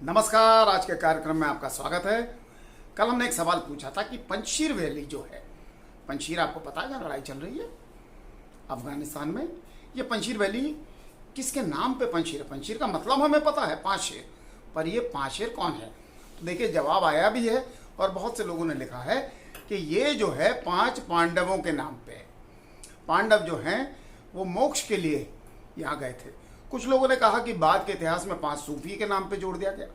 नमस्कार। आज के कार्यक्रम में आपका स्वागत है। कल हमने एक सवाल पूछा था कि पंजशीर वैली जो है, पंजशीर आपको पता है जहाँ लड़ाई चल रही है अफगानिस्तान में, ये पंजशीर वैली किसके नाम पे पंजशीर है? पंजशीर का मतलब हमें पता है, 5 शेर, पर ये 5 शेर कौन है? तो देखिए जवाब आया भी है और बहुत से लोगों ने लिखा है कि ये जो है 5 पांडवों के नाम पे है। पांडव जो हैं वो मोक्ष के लिए यहाँ गए थे। कुछ लोगों ने कहा कि बाद के इतिहास में 5 सूफी के नाम पे जोड़ दिया गया।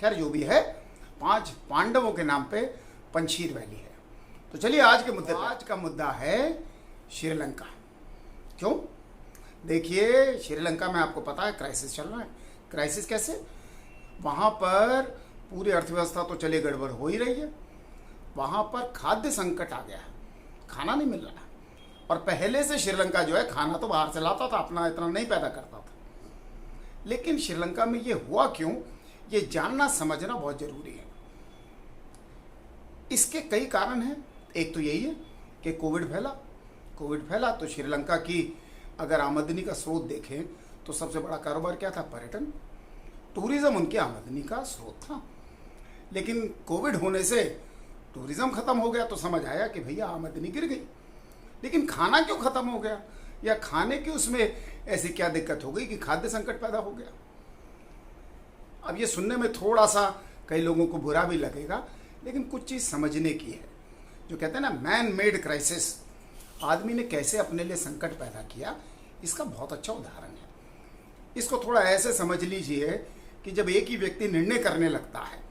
खैर जो भी है, 5 पांडवों के नाम पे पंजशीर वैली है। तो चलिए आज का मुद्दा है श्रीलंका। क्यों? देखिए श्रीलंका में आपको पता है क्राइसिस चल रहा है। क्राइसिस कैसे? वहाँ पर पूरी अर्थव्यवस्था तो चले गड़बड़ हो ही रही है। वहाँ पर खाद्य संकट आ गया है, खाना नहीं मिल रहा। और पहले से श्रीलंका जो है खाना तो बाहर से लाता था, अपना इतना नहीं पैदा करता था। लेकिन श्रीलंका में ये हुआ क्यों, ये जानना समझना बहुत जरूरी है। इसके कई कारण हैं। एक तो यही है कि कोविड फैला तो श्रीलंका की अगर आमदनी का स्रोत देखें तो सबसे बड़ा कारोबार क्या था? पर्यटन, टूरिज्म उनकी आमदनी का स्रोत था। लेकिन कोविड होने से टूरिज्म खत्म हो गया तो समझ आया कि भैया आमदनी गिर गई। लेकिन खाना क्यों खत्म हो गया, या खाने की उसमें ऐसी क्या दिक्कत हो गई कि खाद्य संकट पैदा हो गया? अब ये सुनने में थोड़ा सा कई लोगों को बुरा भी लगेगा, लेकिन कुछ चीज़ समझने की है। जो कहते हैं ना मैन मेड क्राइसिस, आदमी ने कैसे अपने लिए संकट पैदा किया, इसका बहुत अच्छा उदाहरण है। इसको थोड़ा ऐसे समझ लीजिए कि जब एक ही व्यक्ति निर्णय करने लगता है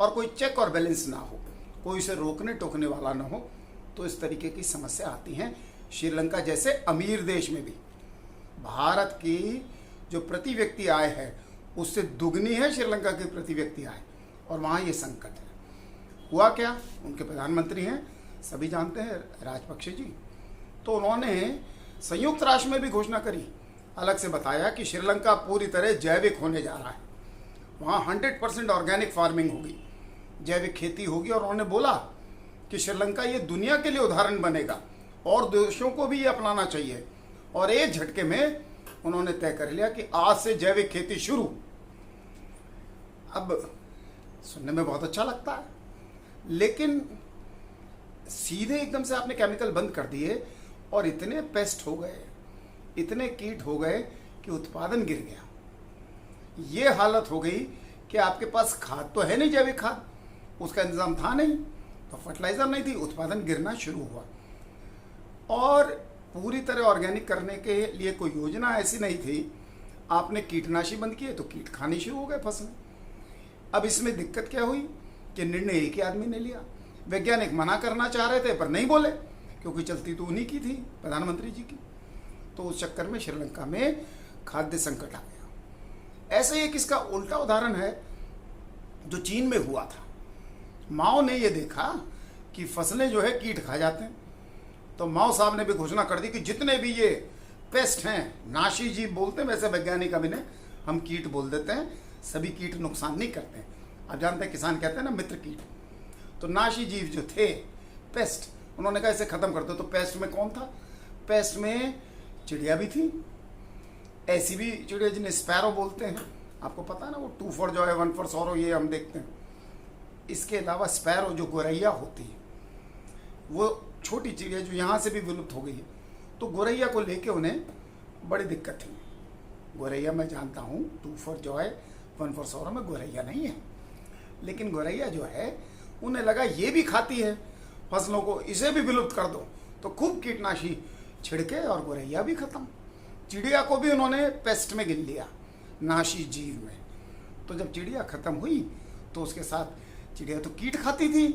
और कोई चेक और बैलेंस ना हो, कोई उसे रोकने टोकने वाला ना हो, तो इस तरीके की समस्या आती हैं। श्रीलंका जैसे अमीर देश में भी भारत की जो प्रति व्यक्ति आय है उससे दुगनी है श्रीलंका की प्रति व्यक्ति आय, और वहाँ ये संकट है। हुआ क्या? उनके प्रधानमंत्री हैं, सभी जानते हैं, राजपक्षे जी। तो उन्होंने संयुक्त राष्ट्र में भी घोषणा करी, अलग से बताया कि श्रीलंका पूरी तरह जैविक होने जा रहा है। वहाँ 100% ऑर्गेनिक फार्मिंग होगी, जैविक खेती होगी। और उन्होंने बोला कि श्रीलंका ये दुनिया के लिए उदाहरण बनेगा और देशों को भी ये अपनाना चाहिए। और एक झटके में उन्होंने तय कर लिया कि आज से जैविक खेती शुरू। अब सुनने में बहुत अच्छा लगता है, लेकिन सीधे एकदम से आपने केमिकल बंद कर दिए और इतने पेस्ट हो गए, इतने कीट हो गए कि उत्पादन गिर गया। ये हालत हो गई कि आपके पास खाद तो है नहीं, जैविक खाद उसका इंतजाम था नहीं, तो फर्टिलाइजर नहीं थी, उत्पादन गिरना शुरू हुआ। और पूरी तरह ऑर्गेनिक करने के लिए कोई योजना ऐसी नहीं थी। आपने कीटनाशी बंद किए तो कीट खाने शुरू हो गए फसलें। अब इसमें दिक्कत क्या हुई कि निर्णय एक ही आदमी ने लिया। वैज्ञानिक मना करना चाह रहे थे पर नहीं बोले, क्योंकि चलती तो उन्हीं की थी, प्रधानमंत्री जी की। तो उस चक्कर में श्रीलंका में खाद्य संकट आ गया। ऐसे ही एक इसका उल्टा उदाहरण है जो चीन में हुआ था। माओ ने यह देखा कि फसलें जो है कीट खा जाते हैं, तो माओ साहब ने भी घोषणा कर दी कि जितने भी ये पेस्ट हैं, नाशी जीव बोलते हैं वैसे वैज्ञानिक अभी ने, हम कीट बोल देते हैं, सभी कीट नुकसान नहीं करते हैं। आप जानते हैं किसान कहते हैं ना मित्र कीट, तो नाशी जीव जो थे पेस्ट, उन्होंने कहा इसे खत्म कर दो। तो पेस्ट में कौन था? पेस्ट में चिड़िया भी थी, ऐसी भी चिड़िया जिन्हें स्पैरो बोलते हैं, आपको पता है ना, वो 2 फॉर जॉय 1 फॉर सॉरो, ये हम देखते हैं। इसके अलावा स्पैरो जो गोरैया होती है, वो छोटी चिड़िया जो यहाँ से भी विलुप्त हो गई है। तो गोरैया को लेके उन्हें बड़ी दिक्कत थी। गोरैया मैं जानता हूँ, 2 फॉर जॉय 1 फॉर सॉरो में गोरैया नहीं है, लेकिन गोरैया जो है उन्हें लगा ये भी खाती है फसलों को, इसे भी विलुप्त कर दो। तो खूब कीटनाशी छिड़के और गोरैया भी खत्म। चिड़िया को भी उन्होंने पेस्ट में गिन लिया, नाशी जीव में। तो जब चिड़िया खत्म हुई तो उसके साथ, चिड़िया तो कीट खाती थी,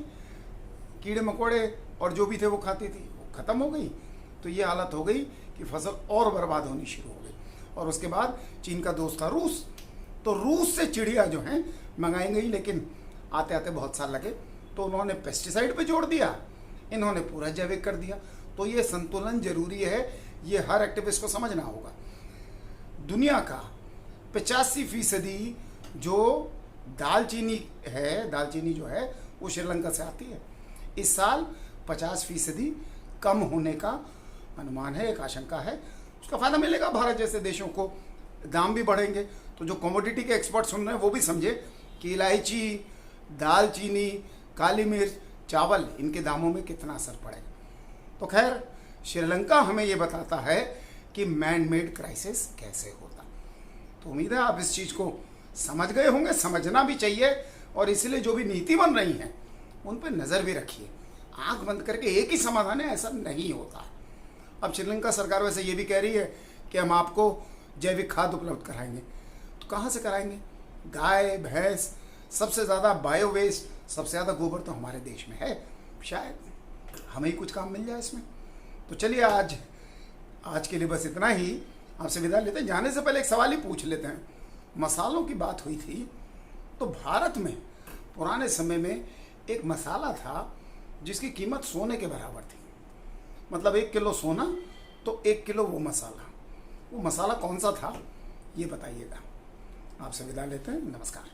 कीड़े मकोड़े और जो भी थे वो खाती थी, वो खत्म हो गई। तो ये हालत हो गई कि फसल और बर्बाद होनी शुरू हो गई। और उसके बाद चीन का दोस्त था रूस, तो रूस से चिड़िया जो हैं मंगाई गई, लेकिन आते आते बहुत साल लगे, तो उन्होंने पेस्टिसाइड पे जोड़ दिया, इन्होंने पूरा जैविक कर दिया। तो ये संतुलन जरूरी है, ये हर एक्टिविस्ट को समझना होगा। दुनिया का 85% जो दालचीनी है, दालचीनी जो है वो श्रीलंका से आती है। इस साल 50% कम होने का अनुमान है, एक आशंका है। उसका फायदा मिलेगा भारत जैसे देशों को, दाम भी बढ़ेंगे। तो जो कमोडिटी के एक्सपर्ट सुन रहे हैं वो भी समझे कि इलायची, दालचीनी, काली मिर्च, चावल, इनके दामों में कितना असर पड़ेगा। तो खैर, श्रीलंका हमें ये बताता है कि मैन मेड क्राइसिस कैसे होता। तो उम्मीद है आप इस चीज़ को समझ गए होंगे, समझना भी चाहिए, और इसलिए जो भी नीति बन रही हैं उन पर नज़र भी रखिए। आंख बंद करके एक ही समाधान है, ऐसा नहीं होता। अब श्रीलंका सरकार वैसे ये भी कह रही है कि हम आपको जैविक खाद उपलब्ध कराएंगे। तो कहाँ से कराएंगे? गाय भैंस, सबसे ज़्यादा बायो वेस्ट, सबसे ज़्यादा गोबर तो हमारे देश में है। शायद हमें ही कुछ काम मिल जाए इसमें। तो चलिए आज के लिए बस इतना ही, आपसे विदा लेते हैं। जाने से पहले एक सवाल ही पूछ लेते हैं। मसालों की बात हुई थी, तो भारत में पुराने समय में एक मसाला था जिसकी कीमत सोने के बराबर थी। मतलब 1 किलो सोना तो 1 किलो वो मसाला कौन सा था, ये बताइएगा। आपसे विदा लेते हैं, नमस्कार।